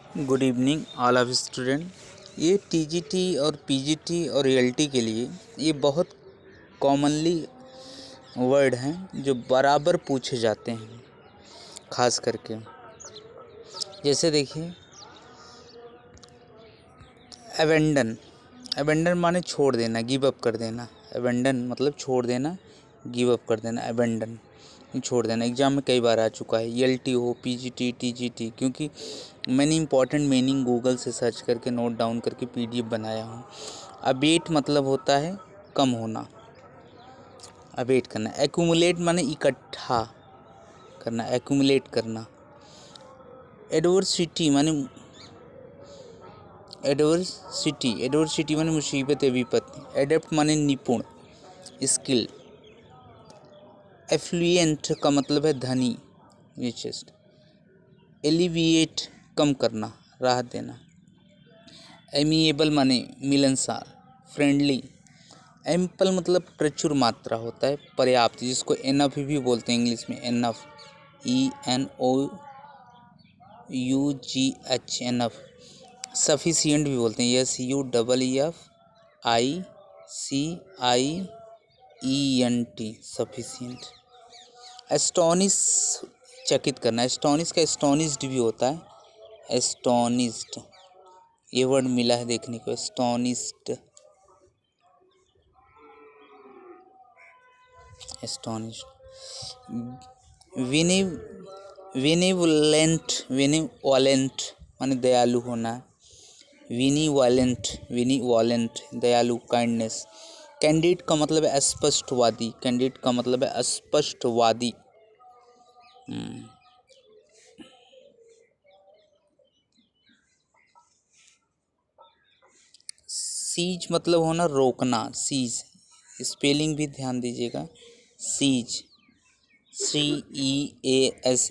Good evening all of student. ये TGT और PGT और रियल्टी के लिए ये बहुत कॉमनली वर्ड हैं जो बराबर पूछे जाते हैं, खास करके जैसे देखिए अबेंडन। अबेंडन माने छोड़ देना, गिव अप कर देना। अबेंडन मतलब छोड़ देना, गिव अप कर देना। अबेंडन छोड़ देना एग्जाम में कई बार आ चुका है, एलटी हो, पीजीटी, टीजीटी, क्योंकि मैंने इंपॉर्टेंट मीनिंग गूगल से सर्च करके नोट डाउन करके पीडीएफ बनाया हूँ। अबेट मतलब होता है कम होना, अबेट करना। एक्यूमुलेट माने इकट्ठा करना, एक्यूमुलेट करना। एडवर्सिटी माने एडवर्सिटी माने मुसीबत या विपत्ति। एडेप्ट माने निपुण, स्किल। एफ्लुएंट का मतलब है धनी, रिचेस्ट। एलिविएट कम करना, राहत देना। एमिएबल माने मिलनसार, फ्रेंडली। एम्पल मतलब प्रचुर मात्रा होता है, पर्याप्त, जिसको एनफ भी बोलते हैं इंग्लिश में, एनफ, ENOUGH, एनफ। सफिशिएंट भी बोलते हैं, SUFFICIENT, सफिशिएंट। एस्टोनिश चकित करना। एस्टोनिश का एस्टोनिश्ड भी होता है, एस्टोनिश्ड, ये वर्ड मिला है देखने को, एस्टोनिश्ड, एस्टोनिश्ड। विनिवोलेंट माने दयालु होना। विनिवोलेंट दयालु, काइंडनेस। कैंडिड का मतलब है अस्पष्टवादी, कैंडिड का मतलब है अस्पष्टवादी। सीज मतलब होना रोकना, सीज, स्पेलिंग भी ध्यान दीजिएगा, सीज, CEASE।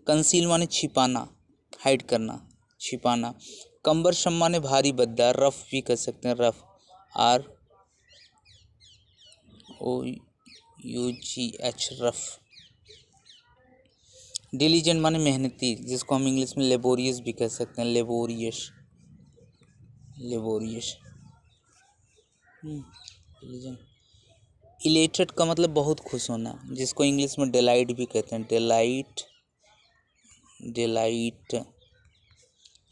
कंसील माने छिपाना, हाइड करना, छिपाना। कम्बरसम माने भारी भद्दा, रफ भी कर सकते हैं, रफ, ROUGH, रफ। डिलीजेंट माने मेहनती, जिसको हम इंग्लिश में लेबोरियस भी कह सकते हैं, लेबोरियस। इलेटेड का मतलब बहुत खुश होना, जिसको इंग्लिश में डिलाइट भी कहते हैं, डिलाइट।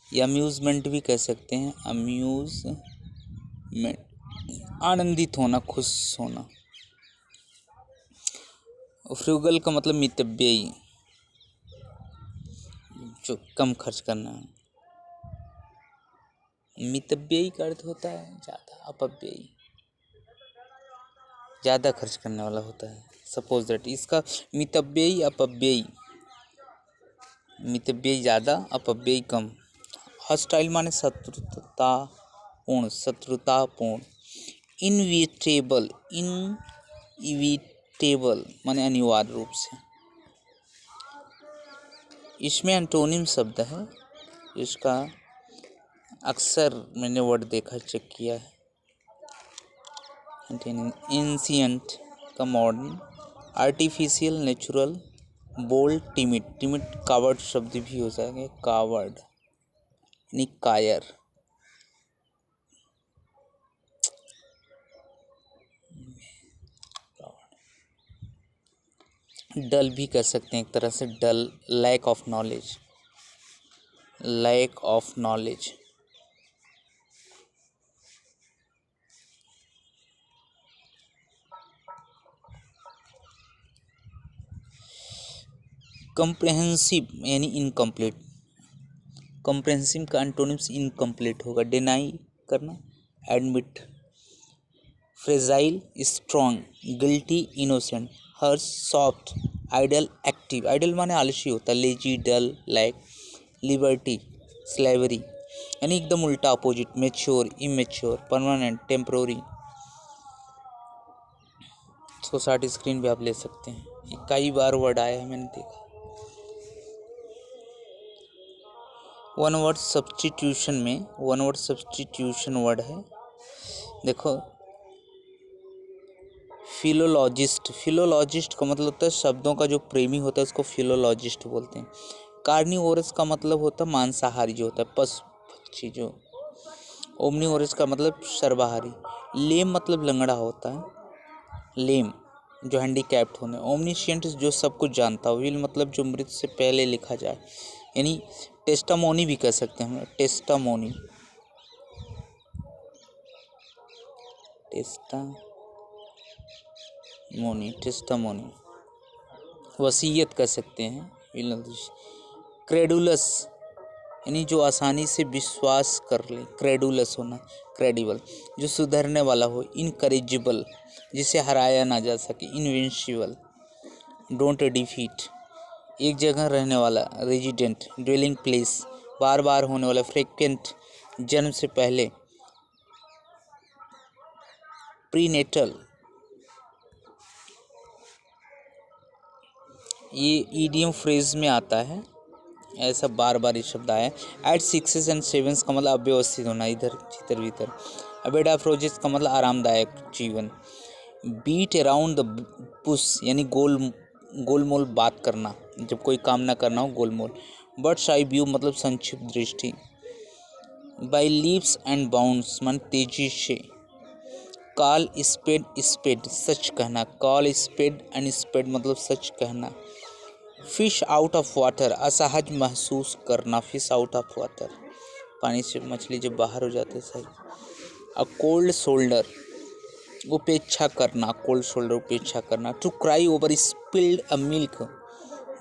या अम्यूजमेंट भी कह सकते हैं, अम्यूजमेंट, आनंदित होना, खुश होना। फ्रूगल का मतलब मितव्ययी, जो कम खर्च करना है। मितव्ययी का अर्थ होता है ज़्यादा, अपव्ययी, ज़्यादा खर्च करने वाला होता है। सपोज दैट इसका मितव्ययी, अपव्ययी, मितव्ययी ज़्यादा, अपव्ययी कम। हॉस्टाइल माने शत्रुतापूर्ण। इनविटेबल माने अनिवार्य रूप से। इसमें एंटोनिम शब्द है, इसका अक्सर मैंने वर्ड देखा, चेक किया है। एंशिएंट का modern, artificial, natural, bold, timid coward शब्द भी हो जाएगा, कावर्ड यानी कायर। डल भी कह सकते हैं एक तरह से, dull, lack of knowledge. Comprehensive यानी इनकम्प्लीट, कम्प्रहेंसिव का एंटोनिम्स इनकम्प्लीट होगा, डिनाई करना, admit. Fragile, strong, guilty, innocent. Harsh, soft, idle, active. Idle माने आलसी होता है, lazy, dull, lack. Liberty, slavery यानी एकदम उल्टा, opposite. Mature, immature, permanent, temporary. इसको शॉर्ट स्क्रीन भी आप ले सकते हैं, कई बार वर्ड आया है, मैंने देखा। वन वर्ड सब्स्टिट्यूशन वर्ड है, देखो। फिलोलॉजिस्ट का मतलब होता है शब्दों का जो प्रेमी होता है, उसको फिलोलॉजिस्ट बोलते हैं। कार्निवोरस का मतलब होता है मांसाहारी जो होता है, पशु पक्षी जो। ओमनीवोरस का मतलब सर्वाहारी। लेम मतलब लंगड़ा होता है, लेम जो हैंडीकैप्ड होने। ओमनिशिएंट जो सब कुछ जानता हो। विल मतलब जो मृत्यु से पहले लिखा जाए, यानी टेस्टामोनी भी कह सकते हैं हम, टेस्टामोनी, टेस्टामोनी वसीयत कह सकते हैं। क्रेडुलस यानी जो आसानी से विश्वास कर ले, क्रेडुलस होना, क्रेडिबल जो सुधरने वाला हो। इनकरेजिबल जिसे हराया ना जा सके। इनविंसिबल डोंट डिफीट एक जगह रहने वाला। रेजिडेंट ड्वेलिंग प्लेस बार बार होने वाला। फ्रिक्वेंट जन्म से पहले। प्रीनेटल ये ईडियम फ्रेज में आता है, ऐसा बार बार ये शब्द आया है। एट सिक्सेस एंड सेवन्स का मतलब अव्यवस्थित होना, इधर चितर भीतर। अबेडाफ्रोजिस का मतलब आरामदायक जीवन। बीट अराउंड द बुश यानी गोलमोल बात करना, जब कोई काम ना करना हो गोलमोल। बर्ड्स आई व्यू मतलब संक्षिप्त दृष्टि। बाई लीप्स एंड बाउंड्स मन तेजी से। कॉल स्पेड स्पेड सच कहना। कॉल स्पेड एंड स्पेड मतलब सच कहना। फिश आउट ऑफ वाटर असहज महसूस करना। फिश आउट ऑफ वाटर पानी से मछली जब बाहर हो जाते सही। अ कोल्ड शोल्डर उपेक्षा करना। कोल्ड शोल्डर उपेक्षा करना। To cry over spilled a milk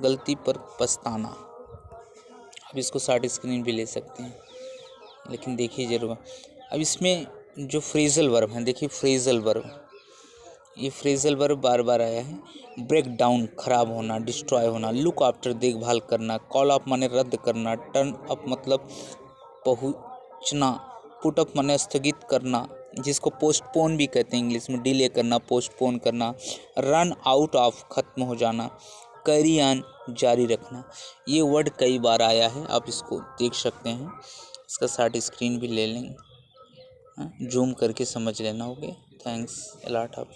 गलती पर पछताना। अब इसको शॉर्ट स्क्रीन भी ले सकते हैं, लेकिन देखिए जरूर। अब इसमें जो फ्रेजल वर्ब हैं, देखिए फ्रेजल वर्ब, ये फ्रेजल वर्ब बार बार आया है। ब्रेक डाउन खराब होना, डिस्ट्रॉय होना। लुक आफ्टर देखभाल करना। कॉल अप माने रद्द करना। टर्न अप मतलब पहुंचना। पुट अप माने स्थगित करना, जिसको पोस्टपोन भी कहते हैं इंग्लिश में। डिले करना, पोस्टपोन करना। रन आउट ऑफ खत्म हो जाना। कैरी ऑन जारी रखना। ये वर्ड कई बार आया है, आप इसको देख सकते हैं। इसका शॉर्ट स्क्रीन भी ले लेंगे, जूम करके समझ लेना। Okay, thanks a lot of.